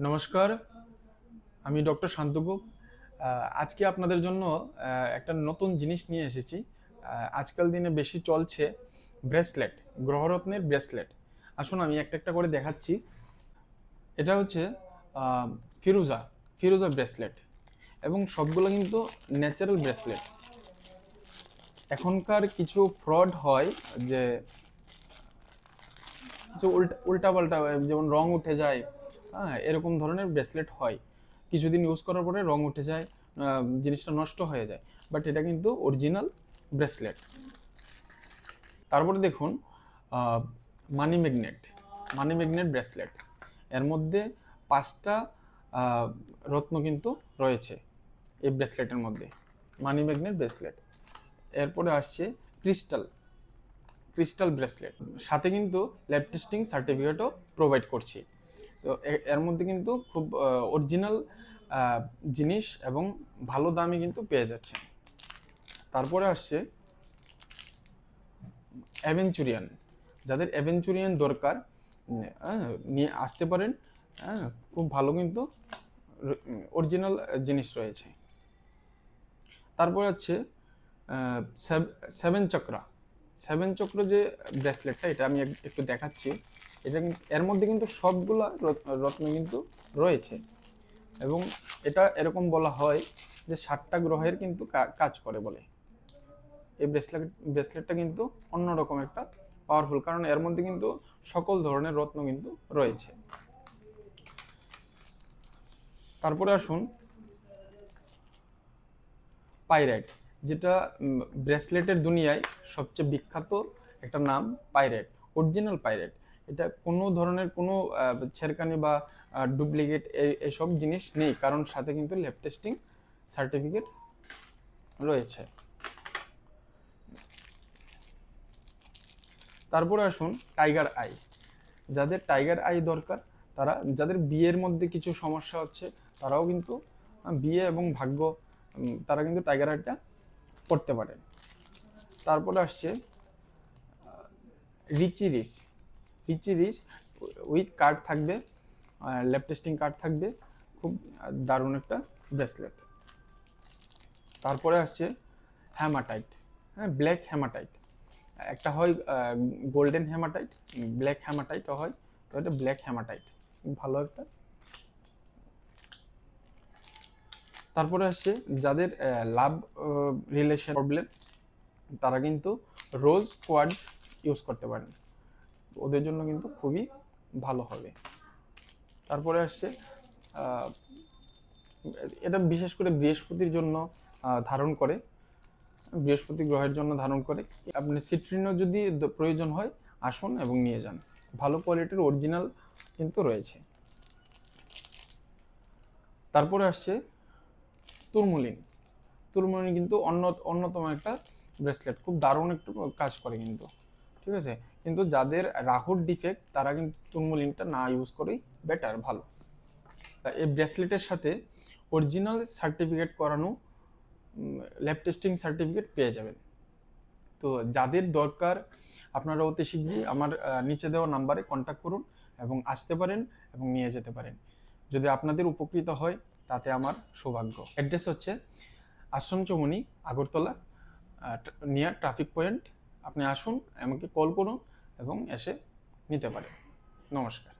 নমস্কার, আমি ডক্টর শান্তকু। আজকে আপনাদের জন্য একটা নতুন জিনিস নিয়ে এসেছি। আজকাল দিনে বেশি চলছে ব্রেসলেট, গ্রহরত্নের ব্রেসলেট। আসুন আমি একটা একটা করে দেখাচ্ছি। এটা হচ্ছে আহ, ফিরোজা ফিরোজা ব্রেসলেট, এবং সবগুলো কিন্তু ন্যাচারাল ব্রেসলেট। এখনকার কিছু ফ্রড হয় যে কিছু উল্টাপাল্টা, যেমন রং উঠে যায়। হ্যাঁ, এরকম ধরনের ব্রেসলেট হয়, কিছুদিন ইউজ করার পরে রং উঠে যায়, জিনিসটা নষ্ট হয়ে যায়। বাট এটা কিন্তু অরিজিনাল ব্রেসলেট। তারপরে দেখুন, money magnet money magnet bracelet. এর মধ্যে 5টা রত্ন কিন্তু রয়েছে এই ব্রেসলেটের মধ্যে। Money magnet bracelet. এরপরে আসছে ক্রিস্টাল ক্রিস্টাল ব্রেসলেট, সাথে কিন্তু ল্যাব টেস্টিং সার্টিফিকেটও প্রোভাইড করছি। তো এর মধ্যে কিন্তু খুব অরিজিনাল জিনিস এবং ভালো দামে কিন্তু পেয়ে যাচ্ছে। তারপরে আসছে অ্যাভেঞ্চুরিয়ান। যাদের অ্যাভেঞ্চুরিয়ান দরকার, নিয়ে আসতে পারেন। হ্যাঁ, খুব ভালো কিন্তু অরিজিনাল জিনিস রয়েছে। তারপরে হচ্ছে সেভেন চক্রা। সেভেন চক্র যে ব্রেসলেটটা, এটা আমি একটু দেখাচ্ছি। এটা এর মধ্যে কিন্তু সবগুলা রত্ন কিন্তু রয়েছে, এবং এটা এরকম বলা হয় যে 7টা গ্রহের কিন্তু কাজ করে বলে। এই ব্রেসলেটটা কিন্তু অন্যরকম একটা পাওয়ারফুল, কারণ এর মধ্যে কিন্তু সকল ধরনের রত্ন কিন্তু রয়েছে। তারপরে আসুন পাইরাইট, যেটা ব্রেসলেটের দুনিয়ায় সবচেয়ে বিখ্যাত একটা নাম। Pyrite, original pyrite. এটা কোনো ধরনের কোনো ছেড়কানি বা ডুপ্লিকেট এইসব জিনিস নেই, কারণ সাথে কিন্তু ল্যাব টেস্টিং সার্টিফিকেট রয়েছে। তারপরে আসুন টাইগার আই। যাদের টাইগার আই দরকার, তারা, যাদের বিয়ের মধ্যে কিছু সমস্যা হচ্ছে, তারাও কিন্তু বিয়ে এবং ভাগ্য, তারা কিন্তু টাইগার আইটা করতে পারেন। তারপরে আসছে Richie Rich. Richie Rich with card থাকবে, ল্যাব টেস্টিং কার্ড থাকবে। খুব দারুণ একটা ব্রেসলেট। তারপরে আসছে হ্যামাটাইট। হ্যাঁ, ব্ল্যাক হ্যামাটাইট। একটা হয় গোল্ডেন হ্যামাটাইট, ব্ল্যাক হ্যামাটাইটও হয়। তো এটা ব্ল্যাক হ্যামাটাইট, ভালো একটা। তারপরে আসছে যাদের লাভ রিলেশন প্রবলেম, তারা কিন্তু রোজ কোয়ার্টজ ইউজ করতে পারেন, ওদের জন্য কিন্তু খুবই ভালো হবে। তারপরে আসছে এটা বিশেষ করে বৃহস্পতির জন্য ধারণ করে, বৃহস্পতি গ্রহের জন্য ধারণ করে। আপনি সিট্রিনও যদি প্রয়োজন হয়, আসুন এবং নিয়ে যান। ভালো কোয়ালিটির অরিজিনাল কিন্তু রয়েছে। তারপরে আসছে তুরমুলিন। তুরমুলিন কিন্তু অন্যতম একটা ব্রেসলেট, খুব দারুণ একটু কাজ করে কিন্তু। ঠিক আছে, কিন্তু যাদের রাহুর ডিফেক্ট, তারা কিন্তু তুরমুলিনটা না ইউজ করেই বেটার, ভালো। এই ব্রেসলেটের সাথে অরিজিনাল সার্টিফিকেট করানো ল্যাব টেস্টিং সার্টিফিকেট পেয়ে যাবেন। তো যাদের দরকার, আপনারা অতি শীঘ্রই আমার নিচে দেওয়া নাম্বারে কন্ট্যাক্ট করুন এবং আসতে পারেন এবং নিয়ে যেতে পারেন। যদি আপনাদের উপকৃত হয়, তাতে আমার সৌভাগ্য। অ্যাড্রেস হচ্ছে Ashram Chowmuhani, Agartala, near traffic point. আপনি আসুন, আমাকে কল করুন এবং এসে নিতে পারেন। নমস্কার।